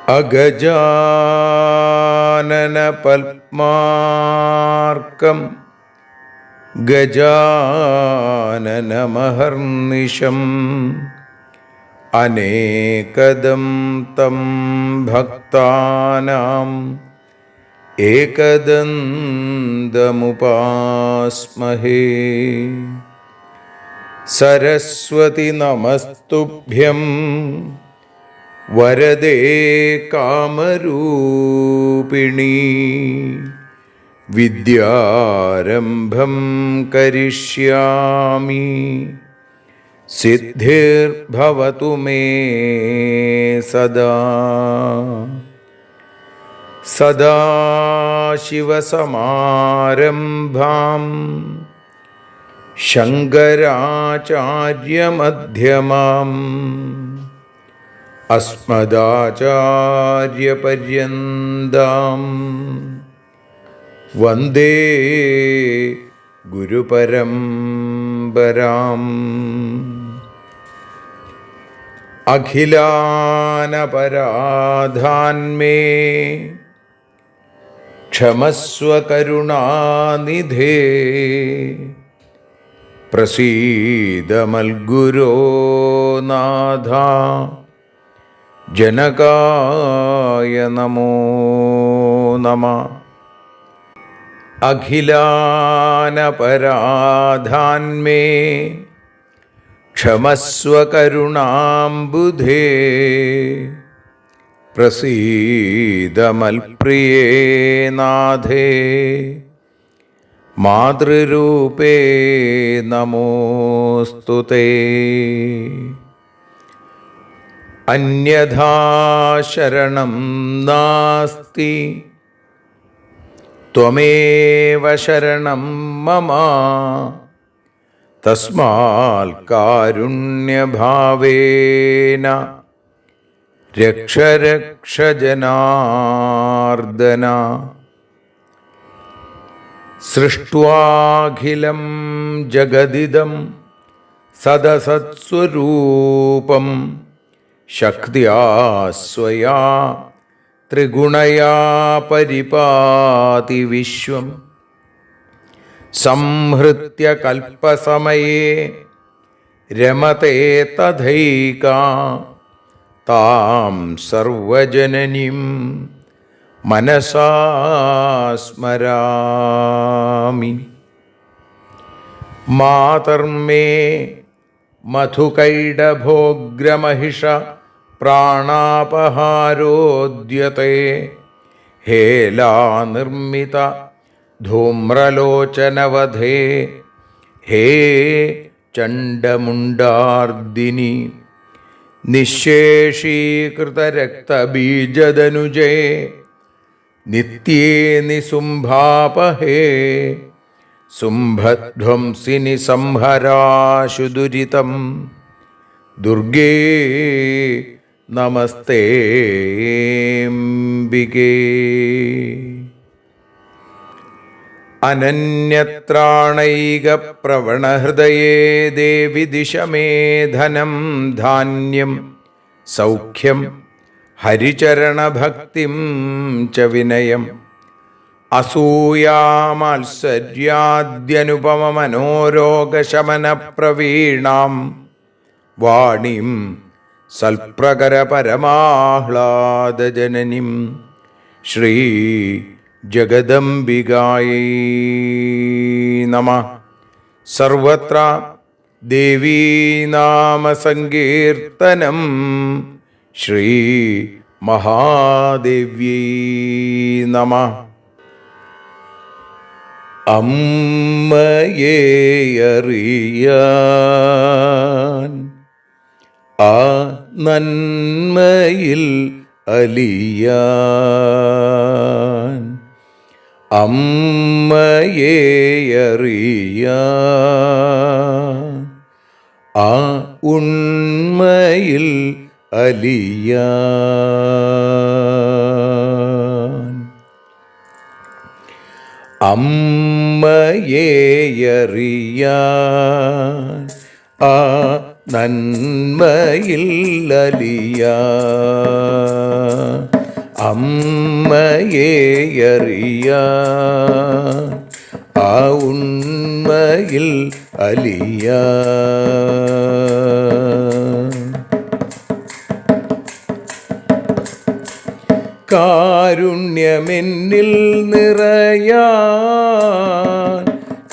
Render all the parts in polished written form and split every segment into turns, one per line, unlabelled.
അഗജാനന പത്മാർക്കം ഗജാനനമഹർനിശം അനേകദം തം ഭക്താനാം ഏകദന്തമുപാസ്മഹേ. സരസ്വതി നമസ്തുഭ്യം വരദേ കാമരൂപിണീ. വിദ്യാരംഭം കരിഷ്യാമി സിദ്ധിർഭവതു മേ സദാ. സദാശിവസമാരംഭാം ശങ്കരാചാര്യമധ്യമാം അസ്മദാചാര്യപര്യന്താം വന്ദേ ഗുരുപരമ്പരാം. അഖിലാനപരാധാന്മേ ക്ഷമസ്വ കരുണാനിധേ. പ്രസീദ മൽഗുരോ നാഥ ജനകായ നമോ നമഃ. അഖിലാനപരാധാന്മേ ക്ഷമസ്വ കരുണാംബുധേ. പ്രസീദ മൽപ്രിയേ നാഥേ മാതൃരൂപേ നമോസ്തുതേ. അന്യഥാ ശരണം നാസ്തി ത്വമേവ ശരണം മമ. തസ്മാൽ കാരുണ്യഭാവേന രക്ഷ രക്ഷ ജനാർദ്ദന. സൃഷ്ട്വാഖിലം ജഗദിദം സദസത്സ്വരൂപം ശക്തിയാ സ്വയാ ത്രിഗുണയാ പരിപാതി വിശ്വം. സംഹൃത്യ കൽപ്പസമയേ രമതേ തഥൈകാ. താം സർവജനനീം മനസാ സ്മരാമി. മാതർമേ മധുകൈടഭോഗ്രമഹിഷ പ്രാണാപഹാരോദ്യത്തെ. ഹേലാനിർമ്മിത ധൂമ്രലോചനവധേ. ഹേ ചണ്ഡമുണ്ഡാർദിനി. നിശേഷീകൃതരക്തബീജദനുജേ നിത്യേ നിസുംഭാപഹേ. സുംഭധ്വംസിനി സംഹരാശു ദുരിതം. ദുർഗേ നമസ്തേംബികേ. അനന്യത്രാണൈകപ്രവണഹൃദയേ ദേവി ദിശ മേ ധനം ധാന്യം സൗഖ്യം ഹരിചരണഭക്തിം ച വിനയം. അസൂയാമാത്സര്യാദ്യനുപമമനോരോഗശമനപ്രവീണാം വാണീം സൽപ്രകരപരമാഹ്ലാദജനനീം ശ്രീ ജഗദംബികായൈ നമഃ. സർവത്ര ദേവീനാമസങ്കീർത്തനം ശ്രീ മഹാദേവ്യൈ നമഃ. അമ്മയെ അറിയാൻ ആ നന്മയിൽ അലിയാൻ, അമ്മയെ അറിയാൻ ആ ഉണ്മയിൽ അലിയാൻ, അമ്മയെ അറിയാൻ ആ നന്മയിൽ അലിയാൻ, അമ്മയെ അറിയാൻ ആ ഉണ്മയിൽ അലിയാൻ. കാരുണ്യമെന്നിൽ നിറയാൻ,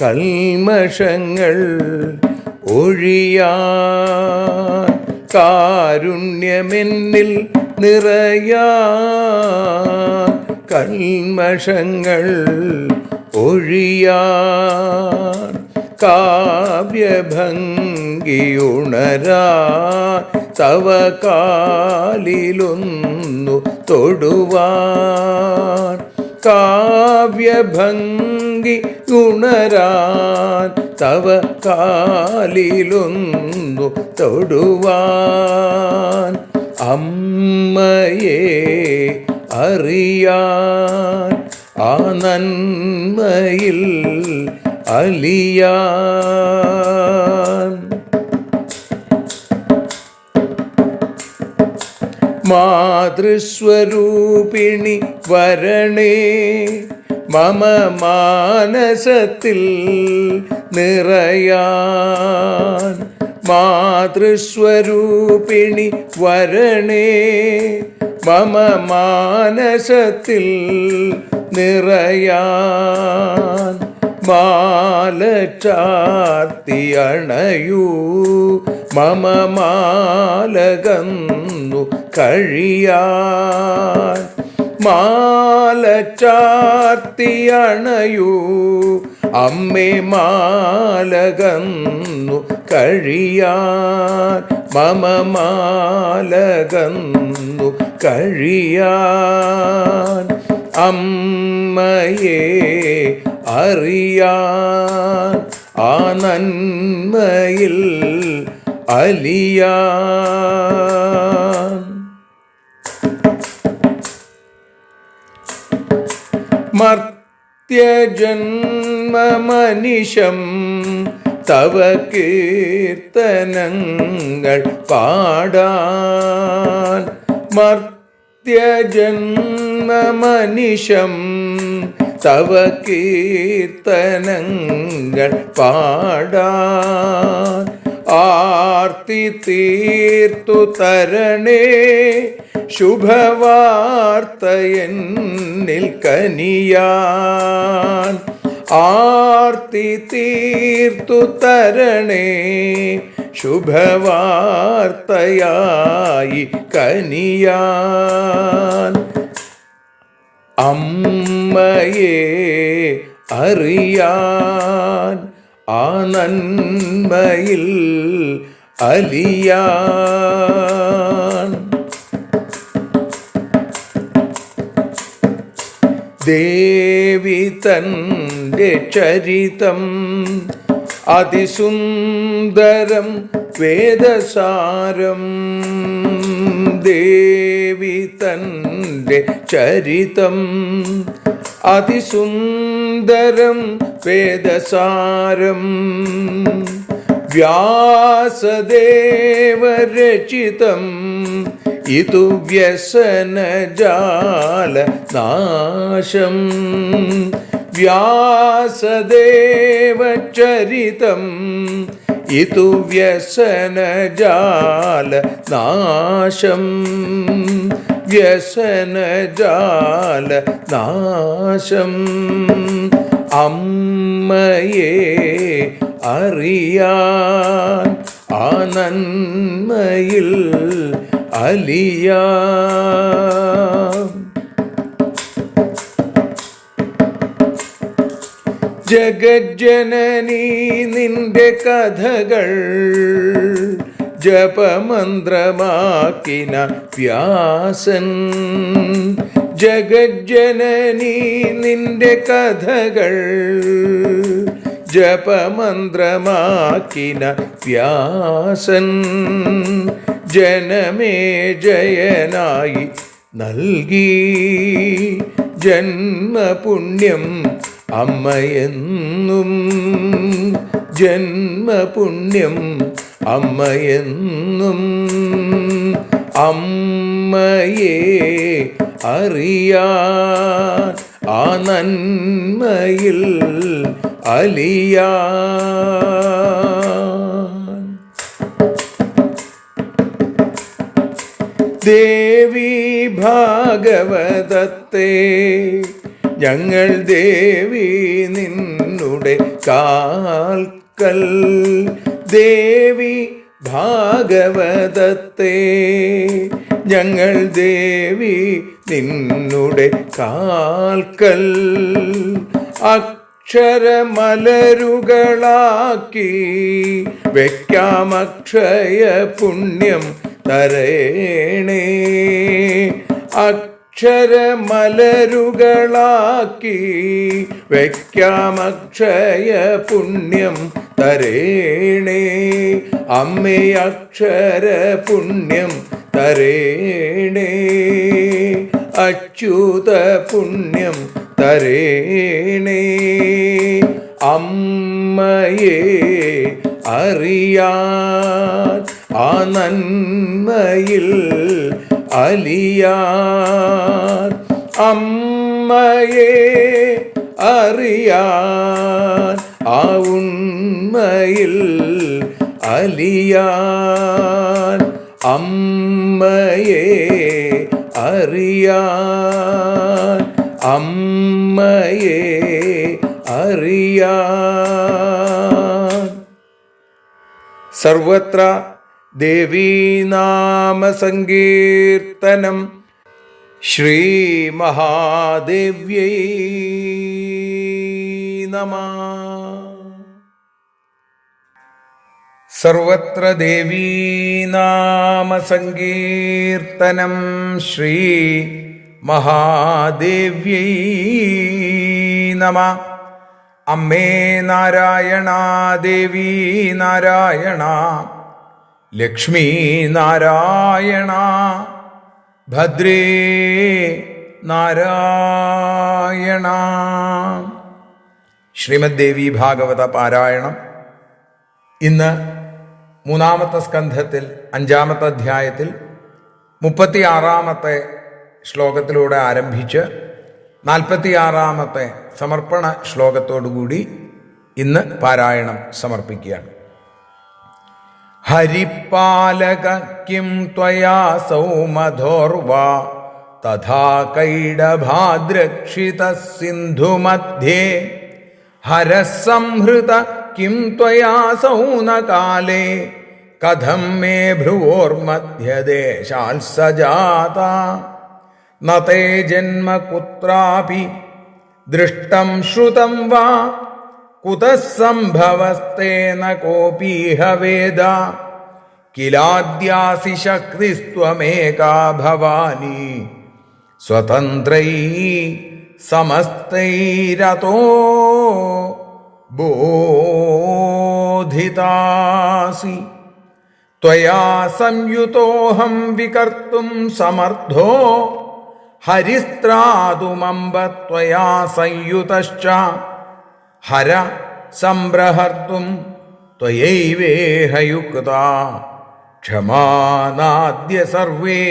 കൽമഷങ്ങൾ ഒഴിയാൻ, കാരുണ്യമെന്നിൽ നിറയാൻ, കൽമഷങ്ങൾ ഒഴിയാൻ, കാവ്യഭംഗിയുണരാൻ തവ കാലിലൊന്നു തൊടുവാൻ, കാവ്യഭംഗി ഉണരാൻ തവ കാലിലൊന്നു തൊടുവാൻ, അമ്മയെ അറിയാൻ ആ നന്മയിൽ അലിയാൻ. മാതൃസ്വരൂപിണി വരണേ മമ മാനസത്തിൽ നിറയാൻ, മാതൃസ്വരൂപിണി വരണേ മമ മാനസത്തിൽ നിറയാൻ, മാല ചാർത്തി അണയൂ മമ മാലകന്നു കഴിയാൻ, മാല ചാർത്തി അണയൂ അമ്മേ മാലകന്നു കഴിയാൻ, മമ മാലകന്നു കഴിയാൻ, അമ്മയെ അറിയാൻ ആ നന്മയിൽ അലിയാൻ. മർത്യജന്മമനിശം തവ കീർത്തനങ്ങൾ പാടാൻ, മർത്യജന്മമനിശം തവ കീർത്തനങ്ങൾ പാടാൻ, ആർത്തി തീർത്തു തരണേ ശുഭവാർത്ത എന്നിൽ കനിയാൻ, ആർത്തി തീർത്തു തരണേ ശുഭവാർത്തയായി കനിയാൻ, അമ്മയെ അറിയാൻ ആ നന്മയിൽ അലിയാൻ. ദേവി തൻ്റെ ചരിതം അതിസുന്ദരം വേദസാരം, ദേവി തൻ്റെ ചരിതം അതിസുന്ദരം വേദസാരം, വ്യാസദേവരചിതം ഇതു വ്യസനജാല നാശം, വ്യാസദേവചരിതം ഇതു വ്യസനജാല നാശം, വ്യസനജാല നാശം, അമ്മയെ അറിയാൻ ആ നന്മയിൽ അലിയാൻ. ജഗജ്ജനനീ നിന്റെ കഥകൾ ജപമന്ത്രമാക്കിന വ്യാസൻ. ജഗജ്ജനനീ നിന്റെ കഥകൾ ജപമന്ത്രമാക്കിന വ്യാസൻ. ജനമേ ജയനായി നൽകി ജന്മപുണ്യം അമ്മയെന്നും. ജന്മപുണ്യം അമ്മയെന്നും. അമ്മയെ അറിയാൻ ആ നന്മയിൽ അലിയാൻ. ദേവി ഭാഗവതത്തെ ഞങ്ങൾ ദേവി നിന്നുടെ കാൽക്കൽ. ദേവി ഭാഗവതത്തെ ഞങ്ങൾ ദേവി നിന്നുടെ കാൽക്കൽ. അക്ഷരമലരുകളാക്കി വയ്ക്കാം അക്ഷയ പുണ്യം തരേണേ. അക്ഷരമലരുകളാക്കി വയ്ക്കാം അക്ഷയ പുണ്യം തരേണേ. അമ്മേ അക്ഷര പുണ്യം തരേണേ. അച്യുത പുണ്യം തരേണേ. അമ്മയെ അറിയാൻ ആ നന്മയിൽ അലിയാൻ. അമ്മയെ അറിയാൻ ആ ഉണ്മയിൽ അലിയാൻ. അമ്മയെ അറിയാൻ. അമ്മയെ അറിയാൻ. സർവത്ര ദേവീനാമസങ്കീർത്തനം. ശ്രീ മഹാദേവ്യൈ നമഃ. സർവത്ര ദേവീനാമസങ്കീർത്തനം. ശ്രീ മഹാദേവ്യൈ നമഃ. അമ്മേ നാരായണ, ദേവി നാരായണ, ലക്ഷ്മി നാരായണ, ഭദ്രേ നാരായണ. ശ്രീമദ് ദേവി ഭാഗവത പാരായണം. ഇന്ന് മൂന്നാമത്തെ സ്കന്ധത്തിൽ 5-ാമത്തെ അധ്യായത്തിൽ 36-ാമത്തെ ശ്ലോകത്തിലൂടെ ആരംഭിച്ച് 46-ാമത്തെ സമർപ്പണ ശ്ലോകത്തോടുകൂടി ഇന്ന് പാരായണം സമർപ്പിക്കുകയാണ്. ഹരിപാലക കിം ത്വയാ സൗമധോർവാ തഥാ കൈഡഭാദ്രക്ഷിത സിന്ധുമധ്യേ ഹരസംഹൃത കിം ത്വയാ സൗനകാലേ കഥം മേ ഭ്രുവോർമധ്യദേശാത്സജാത നതേ ജന്മ കുത്രാപി ദൃഷ്ടം ശ്രുതം വാ കുതഃ സംഭവസ്തേന കോപീഹ വേദ കിലാദ്യാസി ശക്തിസ്ത്വമേകാ ഭവാനി സ്വതന്ത്രൈ സമസ്തൈരതോ ബോധിതാസി ത്വയാ സംയുതോഹം വികർത്തും സമർത്ഥോ ഹരിസ്ത്രാതുമംബ ത്വയാ സംയുതശ്ച ഹര സംബ്രഹർത്തും ത്വയൈവേഹയുക്താ ക്ഷമാനാദ്യ സർവേ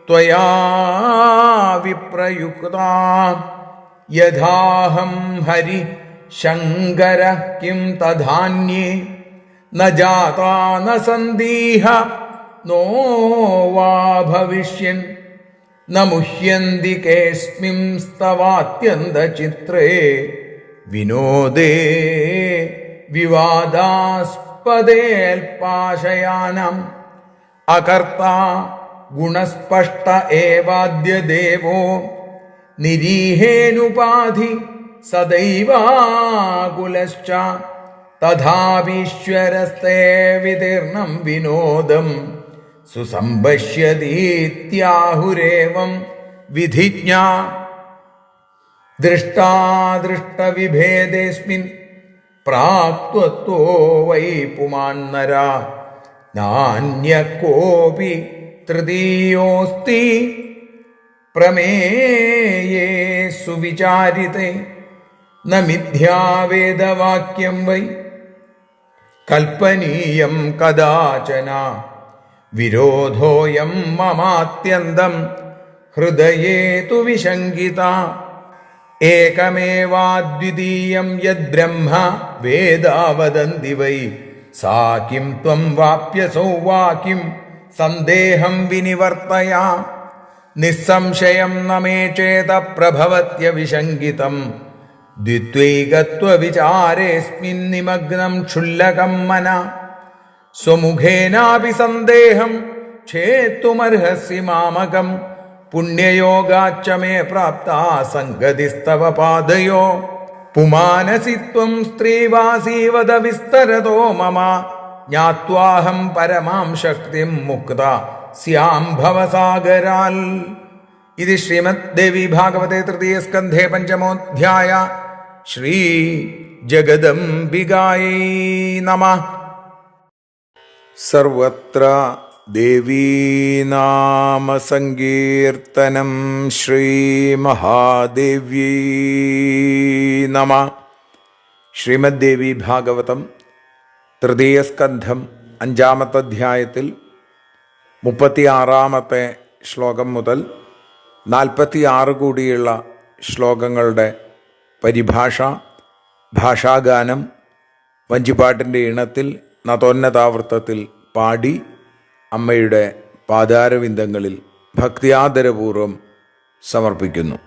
ത്വയാ വിപ്രയുക്താ യഥാഹം ഹരി ശങ്കര കിം തഥാന്യേ ന ജാതാ ന സന്ദീഹ നോ വാ ഭവിഷ്യൻ ന മുഹ്യന്തി കേസ്മിം സ്തവാത്യന്തചിത്രേ വിനോദേ വിവാദാസ്പദേൽപാശയാനം അകർത്താ ഗുണസ്പഷ്ട ഏവാദ്യ ദേവോ നിരീഹേനുപാധി സദൈവാകുലശ്ച തഥാപീശ്വരസ്തേ വിതീർണം വിനോദം സുസമ്പശ്യതീത്യാഹുരേവം വിധിജ്ഞ ദൃഷ്ടാദൃഷ്ടവിഭേദേസ്മിൻ പ്രാക്ത്വത്തോ വൈ പുമാന്നര നാന്യ കോപി തൃതീയോസ്തി പ്രമേയേ സുവിചാരിതേ ന മിഥ്യാവേദവാക്യം വൈ കൽപ്പനീയം കദാചന വിരോധോയം മമാത്യന്തം ഹൃദയേ തു വിശങ്കിത ഏകമേവാദ്വിതീയം യദ്ബ്രഹ്മ വേദാ വദന്തി വൈ സാ കിം ത്വം വാപ്യസൗ വാ കിം സന്ദേഹം വിനിവർത്തയ നിസ്സംശയം ന മേ ചേത പ്രഭവത്യ വിശങ്കിതം ദ്വിത്വൈകത്വവിചാരേസ്മിൻ നിമഗ്നം ക്ഷുല്ലകം മന സ്വമുഖേനാപി സന്ദേഹം ഛേത്തുമർഹസി മാമകം പുണ്യയോഗാച്ച മേ പ്രാപ്താ സംഗതിസ്തവ പാദയോ പുമാനസി ത്വം സ്ത്രീവാസീവദ വിസ്തരതോ മമ ജ്ഞാത്വാഹം പരമാം ശക്തിം മുക്ത സ്യാം ഭവസാഗരാൽ. ഇത് ശ്രീമദ് ദേവി ഭാഗവതേ തൃതീയ സ്കന്ധേ പഞ്ചമോധ്യായ. ശ്രീ ജഗദംബികായൈ നമഃ. സർവത്ര ദേവീനാമ സങ്കീർത്തനം. ശ്രീ മഹാദേവ്യൈ നമഃ. ശ്രീമദ് ദേവി ഭാഗവതം തൃതീയ സ്കന്ധം അഞ്ചാമത്തെ അധ്യായത്തിൽ 36 ശ്ലോകം മുതൽ 46 കൂടിയുള്ള ശ്ലോകങ്ങളുടെ പരിഭാഷ, ഭാഷാഗാനം വഞ്ചിപ്പാട്ടിൻ്റെ ഈണത്തിൽ നതോന്നതാവൃത്തത്തിൽ പാടി അമ്മയുടെ പാദാരവിന്ദങ്ങളിൽ ഭക്തിയാദരപൂർവം സമർപ്പിക്കുന്നു.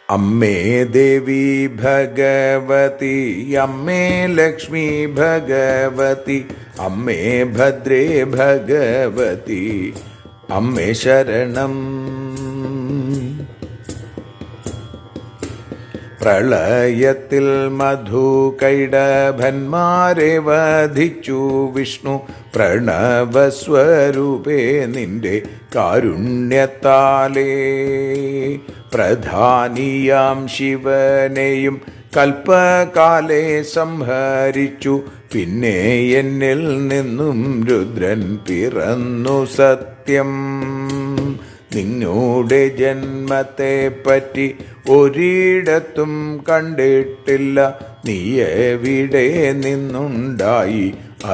അമ്മേ ദേവി ഭഗവതി, അമ്മേ ലക്ഷ്മി ഭഗവതി, അമ്മേ ഭദ്രേ ഭഗവതി, അമ്മേ ശരണം. പ്രളയത്തിൽ മധുകൈടഭന്മാരെ വധിച്ചു വിഷ്ണു പ്രണവസ്വരൂപേ നിന്റെ കാരുണ്യത്താലേ. പ്രധാനിയാം ശിവനെയും കൽപ്പകാലേ സംഹരിച്ചു, പിന്നെ എന്നിൽ നിന്നും രുദ്രൻ പിറന്നു സത്യം. നിങ്ങളുടെ ജന്മത്തെ പറ്റി ഒരിടത്തും കണ്ടിട്ടില്ല, നീ എവിടെ നിന്നുണ്ടായി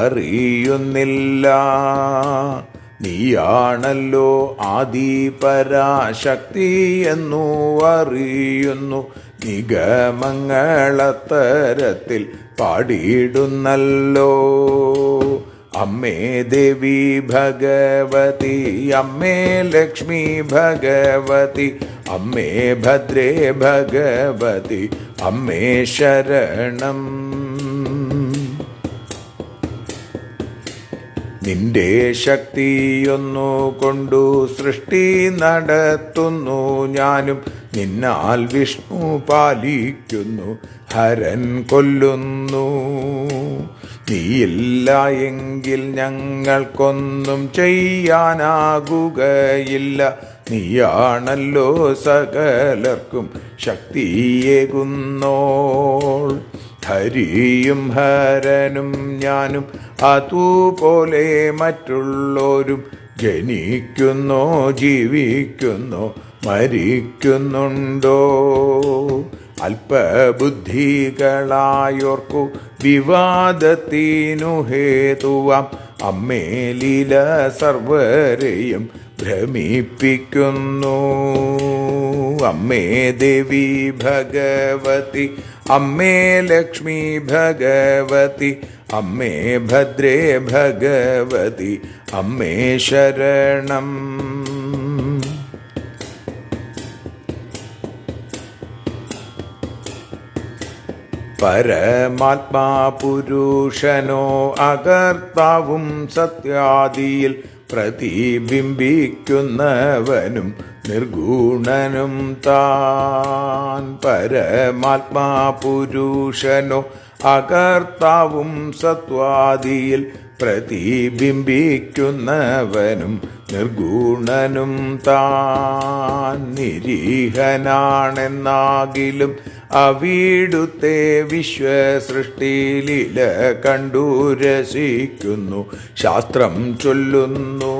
അറിയുന്നില്ല. നീയാണല്ലോ ആദിപരാശക്തി എന്നു അറിയുന്നു, നിഗമങ്ങളത്തരത്തിൽ പാടിയിടുന്നല്ലോ. അമ്മേ ദേവി ഭഗവതി, അമ്മേ ലക്ഷ്മി ഭഗവതി, അമ്മേ ഭദ്രേ ഭഗവതി, അമ്മേ ശരണം. നിന്റെ ശക്തിയൊന്നു കൊണ്ടു സൃഷ്ടി നടത്തുന്നു ഞാനും, നിന്നാൽ വിഷ്ണു പാലിക്കുന്നു, ഹരൻ കൊല്ലുന്നു. നീയില്ല എങ്കിൽ ഞങ്ങൾക്കൊന്നും ചെയ്യാനാകുകയില്ല, നീയാണല്ലോ സകലർക്കും ശക്തിയേകുന്നോൾ. ഹരിയും ഹരനും ഞാനും അതുപോലെ മറ്റുള്ളോരും ജനിക്കുന്നോ ജീവിക്കുന്നോ മരിക്കുന്നുണ്ടോ? അല്പബുദ്ധികളായോർക്കു വിവാദത്തിനു ഹേതുവാം അമ്മേ ലീല സർവരെയും ഭ്രമിപ്പിക്കുന്നു. അമ്മേ ദേവി ഭഗവതി, അമ്മേ ലക്ഷ്മി ഭഗവതി, അമ്മേ ഭദ്രേ ഭഗവതി, അമ്മേ ശരണം. പരമാത്മാ പുരുഷനോ അകർത്താവും സത്യാദിയിൽ പ്രതിബിംബിക്കുന്നവനും നിർഗുണനും താൻ. പരമാത്മാ പുരുഷനോ അകർത്താവും സത്വാദിയിൽ പ്രതിബിംബിക്കുന്നവനും നിർഗുണനും താൻ. നിരീഹനാണെന്നാകിലും അവിടുത്തെ വിശ്വസൃഷ്ടിയില കണ്ടു രസിക്കുന്നു ശാസ്ത്രം ചൊല്ലുന്നു.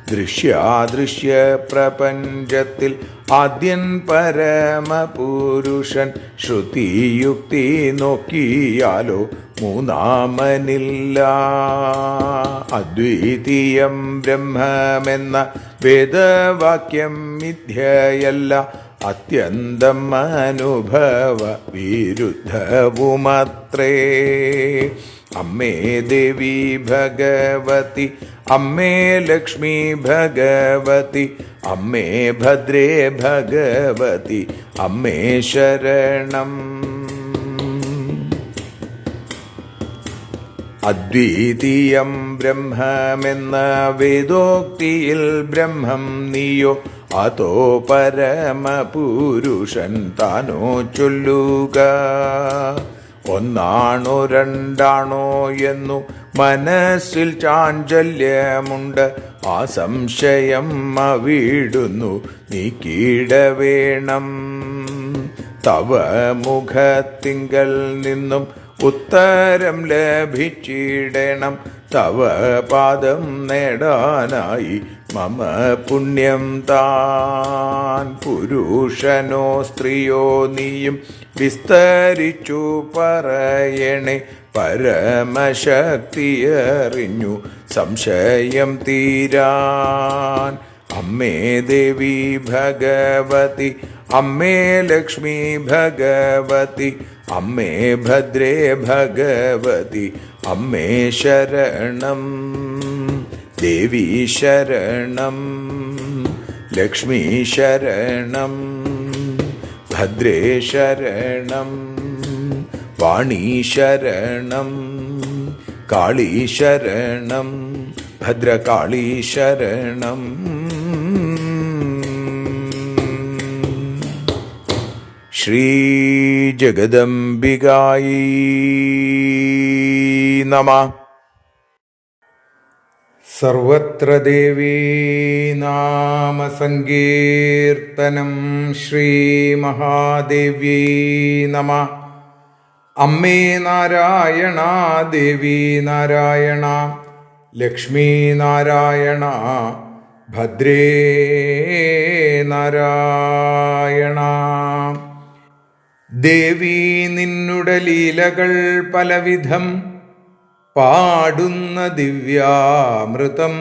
ദൃശ്യാദൃശ്യ പ്രപഞ്ചത്തിൽ ആദ്യൻ പരമപുരുഷൻ. ശ്രുതിയുക്തി നോക്കിയാലോ മൂന്നാമനില്ല. അദ്വിതീയം ബ്രഹ്മമെന്ന വേദവാക്യം മിഥ്യയല്ല, അത്യന്തം അനുഭവ വിരുദ്ധവുമത്രേ. അമ്മേ ദേവി ഭഗവതി, അമ്മേ ലക്ഷ്മി ഭഗവതി, അമ്മേ ഭദ്രേ ഭഗവതി, അമ്മേ ശരണം. അദ്വിതീയം ബ്രഹ്മമെന്ന വേദോക്തിയിൽ ബ്രഹ്മം നീയോ, അതോ പരമപുരുഷൻ താനോ ചൊല്ലുക. ഒന്നാണോ രണ്ടാണോ എന്നു മനസ്സിൽ ചാഞ്ചല്യമുണ്ട്, ആ സംശയം അവിടുന്നു നീക്കിയിടവേണം. തവ മുഖത്തിങ്കൽ നിന്നും ഉത്തരം ലഭിച്ചിടണം, തവ പാദം നേടാനായി മമ പുണ്യം താൻ. പുരുഷനോ സ്ത്രീയോ നീയും വിസ്തരിച്ചു പറയണേ, പരമശക്തിയറിഞ്ഞു സംശയം തീരാൻ. അമ്മേ ദേവി ഭഗവതി, അമ്മേ ലക്ഷ്മി ഭഗവതി, അമ്മേ ഭദ്രേ ഭഗവതി, അമ്മേ ശരണം. ദേവി ശരണം, ലക്ഷ്മി ശരണം, ഭദ്രേ ശരണം, വാണി ശരണം, കാളി ശരണം, ഭദ്രകാളി ശരണം. ശ്രീ ജഗദംബികായി നമഃ. സർവത്ര ദേവീ നാമ സങ്കീർത്തനം. ശ്രീ മഹാദേവ്യൈ നമഃ. അമ്മേ നാരായണ, ദേവി നാരായണ, ലക്ഷ്മീ നാരായണ, ഭദ്രേ നാരായണ. ദേവി നിന്നുടെ ലീലകൾ പലവിധം പാടുന്ന ദിവ്യാമൃതം.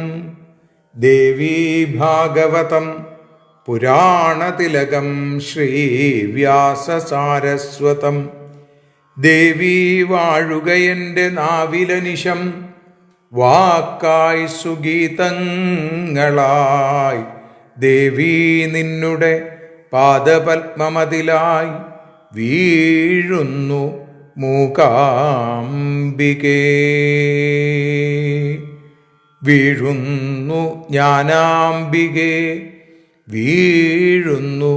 ദേവീ ഭാഗവതം പുരാണതിലകം ശ്രീവ്യാസസാരസ്വതം. ദേവി വാഴുകയെൻ്റെ നാവിലനിശം, വാക്കായി സുഗീതങ്ങളായി. ദേവി നിന്നുടെ പാദപത്മമതിലായി വീഴുന്നു മൂകാംബികേ. വീഴുന്നു ജ്ഞാനാംബികേ, വീഴുന്നു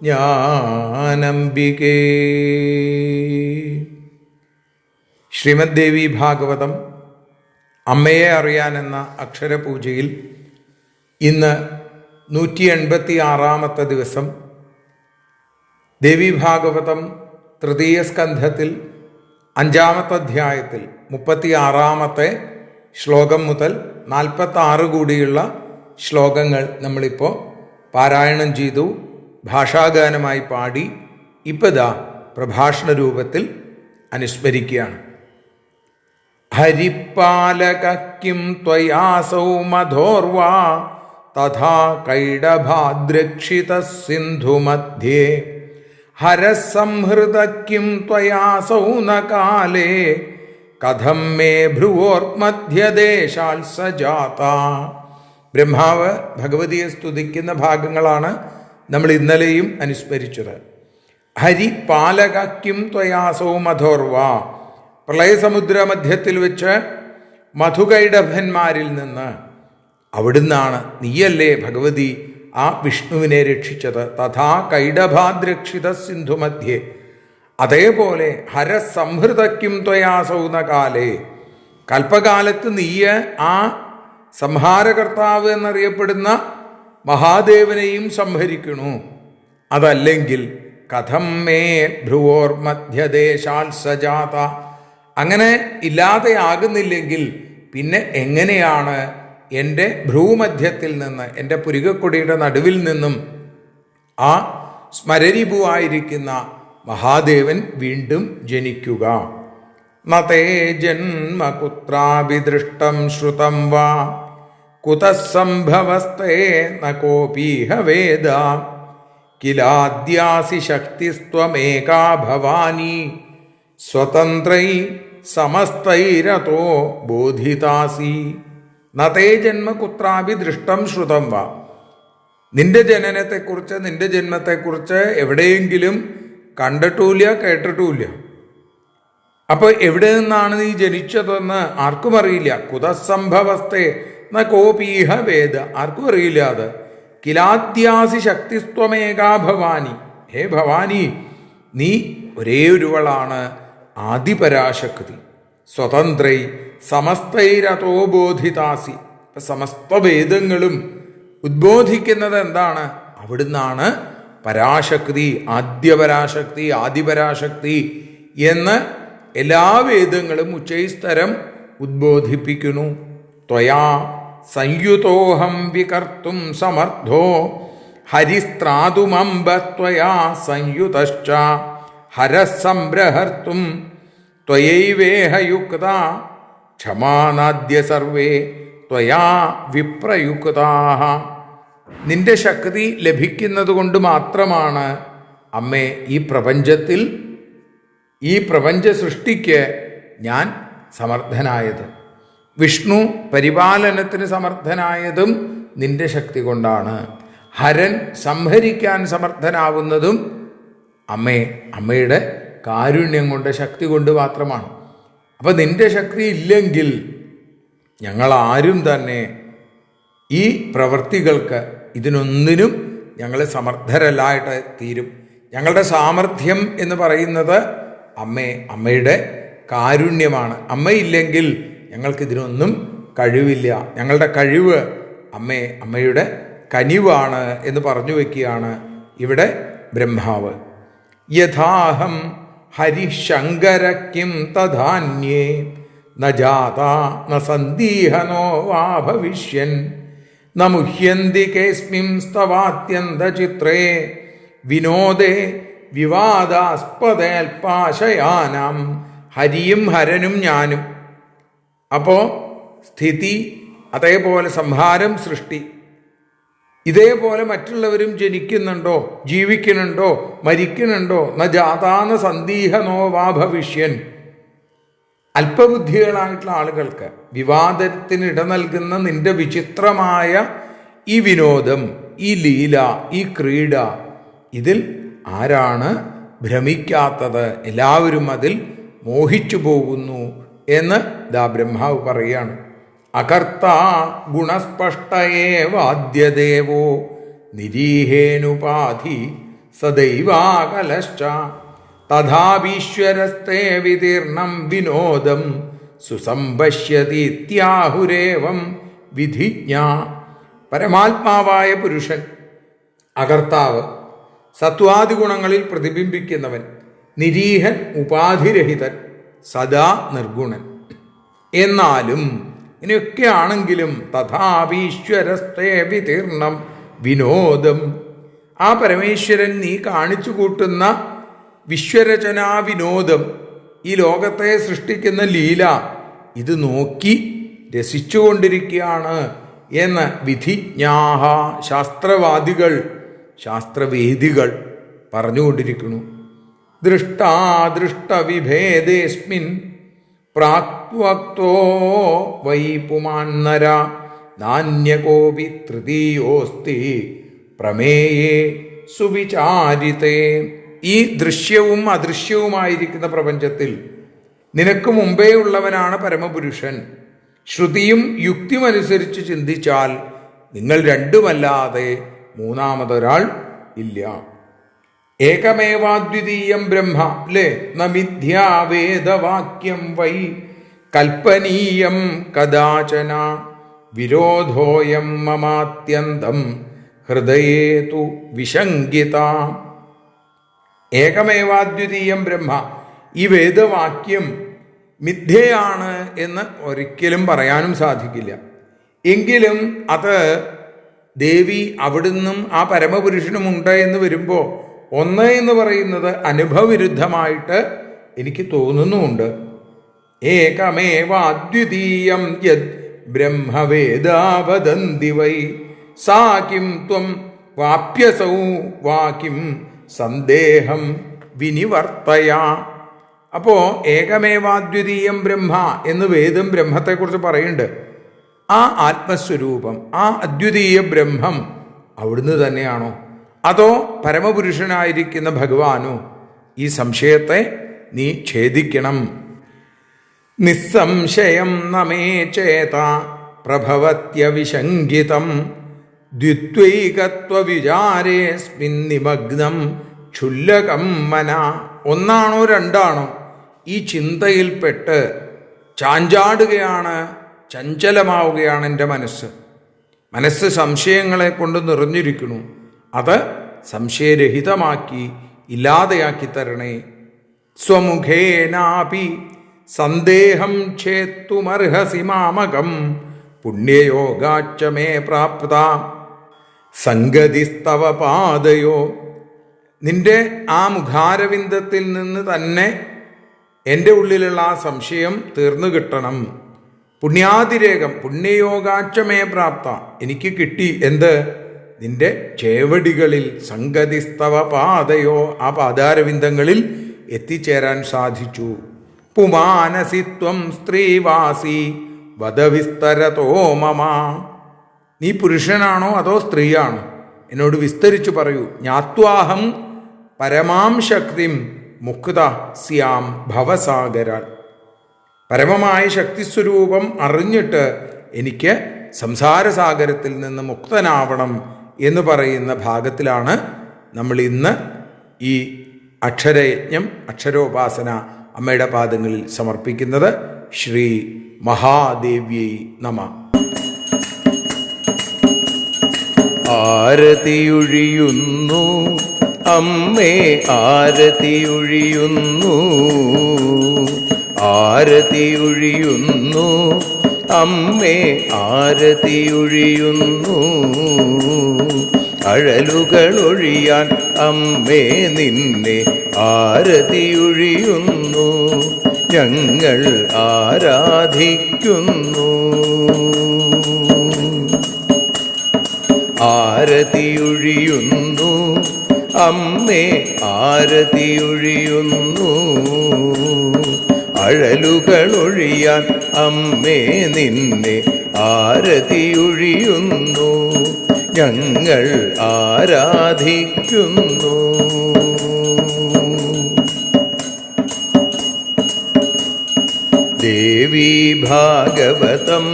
ജ്ഞാനംബികേ. ശ്രീമദ് ദേവി ഭാഗവതം അമ്മയെ അറിയാൻ എന്ന അക്ഷരപൂജയിൽ ഇന്ന് 186 ദിവസം. ദേവി ഭാഗവതം തൃതീയ സ്കന്ധത്തിൽ 5-ാമത്തെ അധ്യായത്തിൽ 36-ാമത്തെ ശ്ലോകം മുതൽ 46 കൂടിയുള്ള ശ്ലോകങ്ങൾ നമ്മളിപ്പോൾ പാരായണം ചെയ്തു, ഭാഷാഗാനമായി പാടി. ഇപ്പതാ പ്രഭാഷണ രൂപത്തിൽ അനുസ്മരിക്കുകയാണ്. ഹരിപ്പാലക കിം ത്വയാസൗ മധോർവാ തഥാ കൈഡഭാദ്രക്ഷിത സിന്ധു മധ്യേ ഹരസംഹൃത കിം ത്വയാസൗ ന കാലേ കഥം മേ ഭ്രുവോർമധ്യദേശാൽ സജാത. ബ്രഹ്മാവ് ഭഗവതിയെ സ്തുതിക്കുന്ന ഭാഗങ്ങളാണ് നമ്മൾ ഇന്നലെയും അനുസ്മരിച്ചത്. ഹരിപാലക കിം ത്വയാസൗ മധോർവാ. പ്രളയസമുദ്ര മധ്യത്തിൽ വെച്ച് മധുകൈഡഭന്മാരിൽ നിന്ന് അവിടുന്നാണ്, നീയല്ലേ ഭഗവതി ആ വിഷ്ണുവിനെ രക്ഷിച്ചത്. തഥാ കൈഡഭാദ്രക്ഷിത സിന്ധുമധ്യേ, അതേപോലെ ഹരസംഹൃതയ്ക്കും ത്വയാസൗന കാലേ, കൽപ്പകാലത്ത് നീയ് ആ സംഹാരകർത്താവ് എന്നറിയപ്പെടുന്ന മഹാദേവനെയും സംഹരിക്കണു. അതല്ലെങ്കിൽ കഥം മേ ഭ്രുവോർ മധ്യദേശാൽ സജാത, അങ്ങനെ ഇല്ലാതെയാകുന്നില്ലെങ്കിൽ പിന്നെ എങ്ങനെയാണ് എൻ്റെ ഭ്രൂമധ്യത്തിൽ നിന്ന്, എൻ്റെ പുരികക്കൊടിയുടെ നടുവിൽ നിന്നും ആ സ്മരരിപുവായിരിക്കുന്ന മഹാദേവൻ വീണ്ടും ജനിക്കുക? നതേ ജന്മ കുത്രാഭിദൃഷ്ടം ശ്രുതം വാ കുതഃ സംഭവസ്തേ ന കോപീഹ വേദ കിലാദ്യാസി ശക്തിസ്ത്വമേകാ ഭവാനി സ്വതന്ത്രൈ സമസ്തൈരതോ ബോധിതാസി. നതേ ജന്മ കുത്രാഭി ദൃഷ്ടം ശ്രുതം വാ, നിന്റെ ജനനത്തെക്കുറിച്ച്, നിന്റെ ജന്മത്തെക്കുറിച്ച് എവിടെയെങ്കിലും കണ്ടിട്ടുമില്ല, കേട്ടിട്ടുമില്ല. അപ്പോൾ എവിടെ നിന്നാണ് നീ ജനിച്ചതെന്ന് ആർക്കും അറിയില്ല. കുതസംഭവസ്തേ ന കോപീഹ വേദ, ആർക്കും അറിയില്ല അത്. കിലാദ്യാസി ശക്തിസ്ത്വമേകാ ഭവാനി, ഹേ ഭവാനി, നീ ഒരേ ഒരുവളാണ്, ആദിപരാശക്തി. സ്വതന്ത്രൈ സമസ്തൈരതോ ബോധിതാസി, സമസ്ത വേദങ്ങളും ഉദ്ബോധിക്കുന്നത് എന്താണ്? അവിടുന്നാണ് പരാശക്തി, ആദ്യപരാശക്തി, ആദിപരാശക്തി എന്ന് എല്ലാ വേദങ്ങളും ഉച്ചൈസ്തരം ഉദ്ബോധിപ്പിക്കുന്നു. ത്വയാ സംയുതോഹം വികർത്തും സമർത്ഥോ ഹരിസ്ത്രാതുമംബ ത്വയാ സംയുതശ്ച ഹരസംബ്രഹർത്തും ത്വയൈവേഹയുക്ത ക്ഷമാനാദ്യ സർവേ ത്വയാ വിപ്രയുക്താഃ. നിന്റെ ശക്തി ലഭിക്കുന്നത് കൊണ്ട് മാത്രമാണ് അമ്മേ ഈ പ്രപഞ്ചത്തിൽ, ഈ പ്രപഞ്ച സൃഷ്ടിക്ക് ഞാൻ സമർത്ഥനായത്. വിഷ്ണു പരിപാലനത്തിന് സമർത്ഥനായതും നിന്റെ ശക്തി കൊണ്ടാണ്. ഹരൻ സംഹരിക്കാൻ സമർത്ഥനാവുന്നതും അമ്മയുടെ കാരുണ്യം കൊണ്ട്, ശക്തി കൊണ്ട് മാത്രമാണ്. അപ്പം നിന്റെ ശക്തി ഇല്ലെങ്കിൽ ഞങ്ങളാരും തന്നെ ഈ പ്രവൃത്തികൾക്ക്, ഇതിനൊന്നിനും ഞങ്ങൾ സമർത്ഥരല്ലായിട്ട് തീരും. ഞങ്ങളുടെ സാമർഥ്യം എന്ന് പറയുന്നത് അമ്മയുടെ കാരുണ്യമാണ്. അമ്മയില്ലെങ്കിൽ ഞങ്ങൾക്കിതിനൊന്നും കഴിവില്ല. ഞങ്ങളുടെ കഴിവ് അമ്മയുടെ കനിവാണ് എന്ന് പറഞ്ഞു വയ്ക്കുകയാണ് ഇവിടെ ബ്രഹ്മാവ്. യഥാഹം ഹരിശങ്കരക്കിം തഥാന്യേ ന ജാത ന സന്ദീഹനോ വാ ഭവിഷ്യൻ ന മുഹ്യന്തി കേസ്മിം സ്തവാത്യന്തചിത്രേ വിനോദേ വിവാദാസ്പദേൽപാശയാനാം. ഹരിയും ഹരനും ഞാനും. അപ്പോൾ സ്ഥിതി, അതേപോലെ സംഹാരം, സൃഷ്ടി, ഇതേപോലെ മറ്റുള്ളവരും ജനിക്കുന്നുണ്ടോ, ജീവിക്കുന്നുണ്ടോ, മരിക്കുന്നുണ്ടോ? ന ജാതാന സന്ദീഹനോ വാ ഭവിഷ്യൻ. അല്പബുദ്ധികളായിട്ടുള്ള ആളുകൾക്ക് വിവാദത്തിന് ഇട നൽകുന്ന നിന്റെ വിചിത്രമായ ഈ വിനോദം, ഈ ലീല, ഈ ക്രീഡ, ഇതിൽ ആരാണ് ഭ്രമിക്കാത്തത്? എല്ലാവരും അതിൽ മോഹിച്ചു പോകുന്നു എന്ന് ദാ ബ്രഹ്മാവ് പറയാണ്. അകർത്താ ഗുണസ്പഷ്ടയേവാദ്യദേവോ നിരീഹേനുപാധി സദൈവാകലശ്ച തഥാപീശ്വരസ്തേ വിതീർണം വിനോദം സുസംപശ്യതീത്യാഹുരേവം വിധിജ്ഞ. പരമാത്മാവായ പുരുഷൻ, അകർത്താവ്, സത്വാദി ഗുണങ്ങളിൽ പ്രതിബിംബിക്കുന്നവൻ, നിരീഹൻ, ഉപാധിരഹിതൻ, സദാ നിർഗുണൻ. എന്നാലും ഇങ്ങനെയൊക്കെ ആണെങ്കിലും തഥാപീശ്വരസ്തേ വിതീർണം വിനോദം, ആ പരമേശ്വരൻ നീ കാണിച്ചു കൂട്ടുന്ന വിശ്വരചനാ വിനോദം, ഈ ലോകത്തെ സൃഷ്ടിക്കുന്ന ലീല, ഇത് നോക്കി രസിച്ചുകൊണ്ടിരിക്കുകയാണ് എന്ന് വിധിജ്ഞാഹ, ശാസ്ത്രവാദികൾ, ശാസ്ത്രവേദികൾ പറഞ്ഞുകൊണ്ടിരിക്കുന്നു. ദൃഷ്ടാദൃഷ്ടവിഭേദേസ്മിൻ പ്രാക്വക്തോ വൈ പുമാന്നര നാന്യകോപി തൃതീയോസ്തി പ്രമേയേ സുവിചാരിതേ. ഈ ദൃശ്യവും അദൃശ്യവുമായിരിക്കുന്ന പ്രപഞ്ചത്തിൽ നിനക്ക് മുമ്പേ ഉള്ളവനാണ് പരമപുരുഷൻ. ശ്രുതിയും യുക്തിയുമനുസരിച്ച് ചിന്തിച്ചാൽ നിങ്ങൾ രണ്ടുമല്ലാതെ മൂന്നാമതൊരാൾ ഇല്ല. ഏകമേവാദ്വിതീയം ബ്രഹ്മ അല്ലേ ന മിഥ്യാവേദവാക്യം വൈ കൽപ്പനീയം കദാചന വിരോധോയം മമാത്യന്തം ഹൃദയേ തു വിശങ്കിത. ഏകമേവാദ്വിതീയം ബ്രഹ്മ, ഈ വേദവാക്യം മിഥ്യയാണ് എന്ന് ഒരിക്കലും പറയാനും സാധിക്കില്ല. എങ്കിലും അത് ദേവി അവിടുന്നും ആ പരമപുരുഷനുമുണ്ട് എന്ന് വരുമ്പോൾ ഒന്ന് എന്ന് പറയുന്നത് അനുഭവവിരുദ്ധമായിട്ട് എനിക്ക് തോന്നുന്നുമുണ്ട്. ഏകമേവ അദ്വിതീയം യത് ബ്രഹ്മവേദാവദന്തി വൈ സാ കിം ത്വം വാപ്യസൗ വാകിം സന്ദേഹം വിനിവർത്തയ. അപ്പോൾ ഏകമേവാദ്വിതീയം ബ്രഹ്മ എന്ന് വേദം ബ്രഹ്മത്തെക്കുറിച്ച് പറയുന്നുണ്ട്. ആ ആത്മസ്വരൂപം, ആ അദ്വിതീയ ബ്രഹ്മം അവിടുന്ന് തന്നെയാണോ അതോ പരമപുരുഷനായിരിക്കുന്ന ഭഗവാനോ? ഈ സംശയത്തെ നീ ഛേദിക്കണം. നിസ്സംശയം നമേ ചേത പ്രഭവത്യവിശങ്കിതം ദ്വിത്വൈകത്വവിചാരേസ്മിൻ നിമഗ്നം ക്ഷുല്ലകം മന. ഒന്നാണോ രണ്ടാണോ ഈ ചിന്തയിൽപ്പെട്ട് ചാഞ്ചാടുകയാണ്, ചഞ്ചലമാവുകയാണ് എൻ്റെ മനസ്സ് സംശയങ്ങളെ കൊണ്ട് നിറഞ്ഞിരിക്കുന്നു. അത് സംശയരഹിതമാക്കി ഇല്ലാതെയാക്കി തരണേ. സ്വമുഖേനാപി സന്ദേഹം ഛേത്തുമർഹസി മാമകം പുണ്യയോഗാച്ച മേ പ്രാപ്ത സംഗതിസ്തവ പാദയോ. നിന്റെ ആ മുഖാരവിന്ദത്തിൽ നിന്ന് തന്നെ എൻ്റെ ഉള്ളിലുള്ള ആ സംശയം തീർന്നു കിട്ടണം. പുണ്യാതിരേകം പുണ്യയോഗാച്ച മേ പ്രാപ്ത, എനിക്ക് കിട്ടി. എന്ത്? നിന്റെ ചേവടികളിൽ. സംഗതിസ്തവ പാദയോ, ആ പാദാരവിന്ദങ്ങളിൽ എത്തിച്ചേരാൻ സാധിച്ചു. പുമാനസിത്വം സ്ത്രീവാസി വധവിസ്തരതോ മമ. നീ പുരുഷനാണോ അതോ സ്ത്രീയാണോ? എന്നോട് വിസ്തരിച്ചു പറയൂ. ജ്ഞാത്വാഹം പരമാം ശക്തിം മുക്ത സ്യാം ഭവസാഗരാൽ. പരമമായ ശക്തിസ്വരൂപം അറിഞ്ഞിട്ട് എനിക്ക് സംസാരസാഗരത്തിൽ നിന്ന് മുക്തനാവണം എന്ന് പറയുന്ന ഭാഗത്തിലാണ് നമ്മൾ ഇന്ന് ഈ അക്ഷരയജ്ഞം, അക്ഷരോപാസന അമ്മയുടെ പാദങ്ങളിൽ സമർപ്പിക്കുന്നത്. ശ്രീ മഹാദേവ്യൈ നമഃ.
ആരതിയൊഴിയുന്നു അമ്മേ, ആരതിയൊഴിയുന്നു, ആരതിയൊഴിയുന്നു അമ്മേ, ആരതിയൊഴിയുന്നു. അഴലുകളൊഴിയാൻ അമ്മേ നിന്നെ ആരതിയൊഴിയുന്നു. ഞങ്ങൾ ആരാധിക്കുന്നു. ആരതിയൊഴിയുന്നു അമ്മേ, ആരതിയൊഴിയുന്നു. അഴലുകളൊഴിയാൻ അമ്മേ നിന്നെ ആരതിയൊഴിയുന്നു. ഞങ്ങൾ ആരാധിക്കുന്നു. ദേവി ഭാഗവതം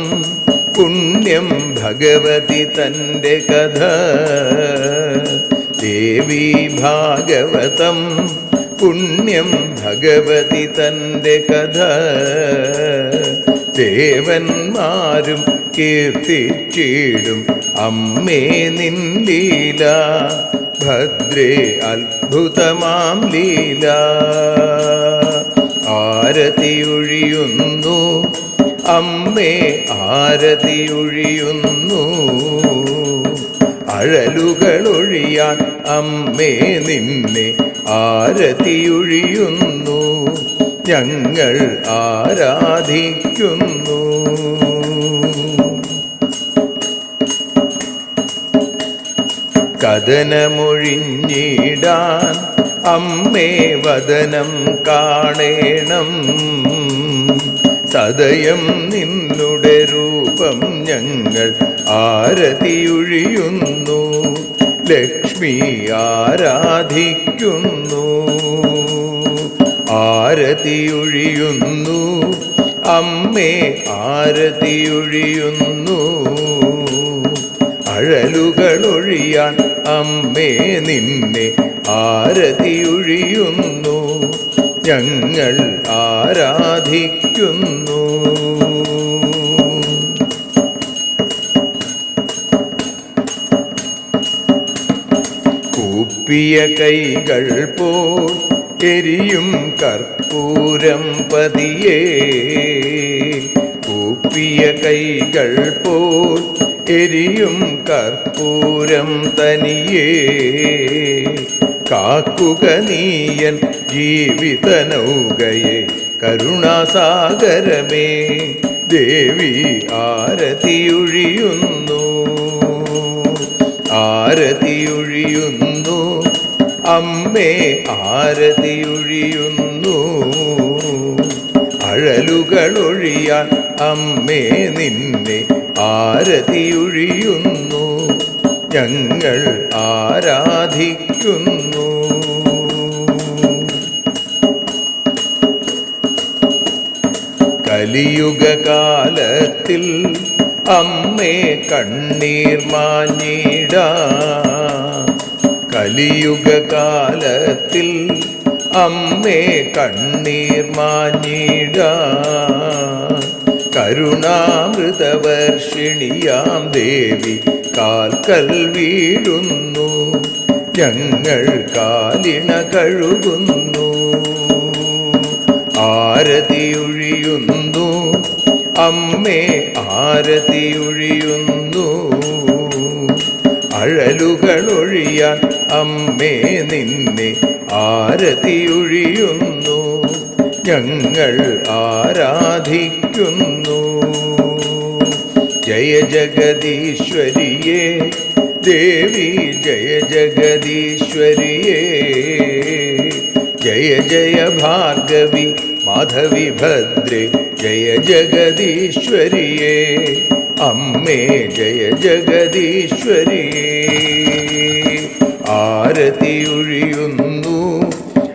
പുണ്യം ഭഗവതി തൻ്റെ കഥ. ദേവി ഭാഗവതം പുണ്യം ഭഗവതി തൻ്റെ കഥ. ദേവന്മാരും കീർത്തിച്ചിടും അമ്മേ നിൻ ലീല. ഭദ്രേ അത്ഭുതമാം ലീല. ആരതിയൊഴിയുന്നു അമ്മേ, ആരതിയൊഴിയുന്നു. അഴലുകളൊഴിയാൻ അമ്മേ നിന്നെ ആരതിയൊഴിയുന്നു. ഞങ്ങൾ ആരാധിക്കുന്നു. കഥനമൊഴിഞ്ഞിടാൻ അമ്മേ വദനം കാണേണം. സദയം നിന്നുടെ രൂപം ഞങ്ങൾ ആരതിയൊഴിയുന്നു. ലക്ഷ്മി ആരാധിക്കുന്നു. ആരതിയൊഴിയുന്നു അമ്മേ ആരതിയൊഴിയുന്നു. അഴലുകളൊഴിയാൻ അമ്മേ നിന്നെ ആരതിയൊഴിയുന്നു. ഞങ്ങൾ ആരാധിക്കുന്നു. കൂപ്പിയ കൈകൾ പോൽ എരിയും കർപ്പൂരം പതിയേ. കൂപ്പിയ കൈകൾ പോൽ എരിയും കർപ്പൂരം തനിയേ. കാക്കുക നീയൻ ജീവിത നൗകയെ കരുണാസാഗരമേ. ദേവി ആരതിയൊഴിയുന്നു. ആരതിയൊഴിയുന്നു. അമ്മേ ആരതിയൊഴിയുന്നു. അഴലുകളൊഴിയാൻ അമ്മേ നിന്നെ ആരതിയൊഴിയുന്നു. ഞങ്ങൾ ആരാധിക്കുന്നു. കലിയുഗകാലത്തിൽ അമ്മേ കണ്ണീർ മാഞ്ഞിടാം. കലിയുഗകാലത്തിൽ അമ്മേ കണ്ണീർ മാഞ്ഞിടാം. കരുണാമൃതവർഷിണിയാം ദേവി കാൽക്കൽ വീഴുന്നു. ഞങ്ങൾ കാലിണ കഴുകുന്നു. ആരതിയൊഴിയുന്നു. അമ്മേ ആരതിയൊഴിയുന്നു. അഴലുകളൊഴിയാൻ അമ്മേ നിന്നെ ആരതിയൊഴിയുന്നു. ഞങ്ങൾ ആരാധിക്കുന്നു. ജയ ജഗദീശ്വരിയേ ദേവി ജയ ജഗദീശ്വരിയേ. ജയ ജയ ഭാർഗവി മാധവി ഭദ്രേ ജയ ജഗദീശ്വരിയേ. അമ്മേ ജയ ജഗദീശ്വരിയേ. ആരതിയൊഴിയുന്നു.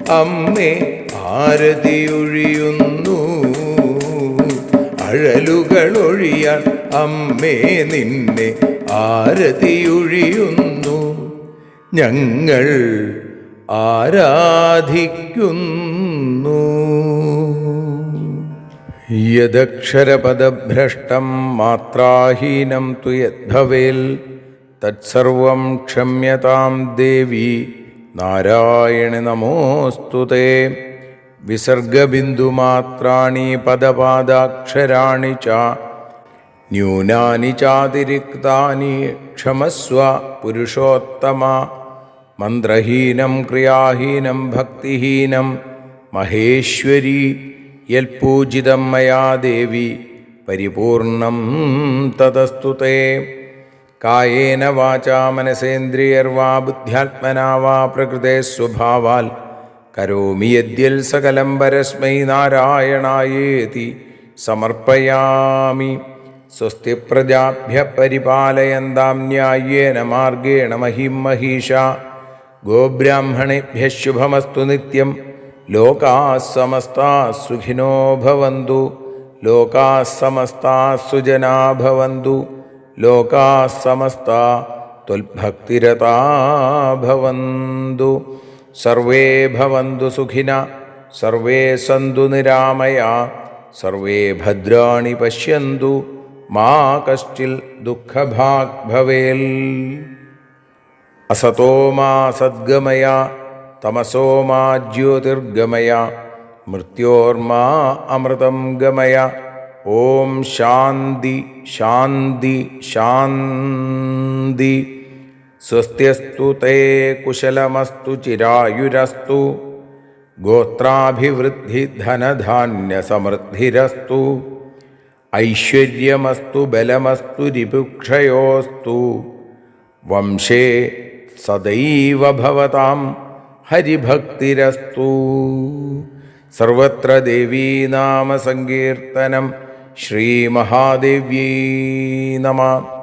അമ്മേ ആരതിയൊഴിയുന്നു. അഴലുകളൊഴിയാൻ അമ്മേ നിന്നെ ആരതിയൊഴിയുന്നു. ഞങ്ങൾ ആരാധിക്കുന്നു. യദക്ഷരപദഭ്രഷ്ടം മാത്രാഹീനം തു യദ്ഭവേൽ തത്സർവം ക്ഷമ്യതാം ദേവി നാരായണി നമോസ്തുതേ. വിസർഗബിന്ദുമാത്രാണി പദപാദാക്ഷരാണി ച ന്യൂനാനി ചാതിരിക്താനി ക്ഷമസ്വ പുരുഷോത്തമ. മന്ത്രഹീനം ക്രിയാഹീനം ഭക്തിഹീനം മഹേശ്വരി യൽപൂജിതം മയാ ദേവി പരിപൂർണം തതസ്തുതേ. കായേന വാചാ മനസേന്ദ്രിയർവാ ബുദ്ധ്യാത്മനാ വാ പ്രകൃതേ സ്വഭാവാൽ കരോമി യദ്യൽ സകലം പരസ്മൈ നാരായണായേതി സമർപ്പയാമി. സ്വസ്തി പ്രജാഭ്യഃ പരിപാലയന്താം ന്യായേന മാർഗേണ മഹിം മഹീഷാ. ഗോബ്രാഹ്മണേഭ്യഃ ശുഭമസ്തു നിത്യം. ലോകാഃ സമസ്താഃ സുഖിനോ ഭവന്തു. ലോകാഃ സമസ്താഃ സുജനാഃ ഭവന്തു. ലോകാഃ സമസ്താഃ ത്വൽഭക്തിരതാ ഭവന്തു. സർവേ ഭവന്തു സുഖിനഃ. സർവേ സന്തു നിരാമയാ. സർവേ ഭദ്രാണി പശ്യന്തു. മാ കശ്ചിൽ ദുഃഖഭാഗ് ഭവേൽ. അസതോ മാ സദ്ഗമയ തമസോ മാ ജ്യോതിർഗമയ മൃത്യോർമാ അമൃതം ഗമയ. ഓം ശാന്തി ശാന്തി ശാന്തി. സ്വസ്ത്യസ്തു തേ കുശലമസ്തു ചിരായുരസ്തു. ഗോത്രാഭിവൃദ്ധി ധനധാന്യസമൃദ്ധിരസ്തു. ഐശ്വര്യമസ്തു ബലമസ്തു രിപുക്ഷയോസ്തു. വംശേ സദൈവ ഭവതാം ഹരിഭക്തിരസ്തു. സർവത്ര ദേവീനാമസങ്കീർത്തനം. ശ്രീമഹാദേവ്യൈ നമഃ.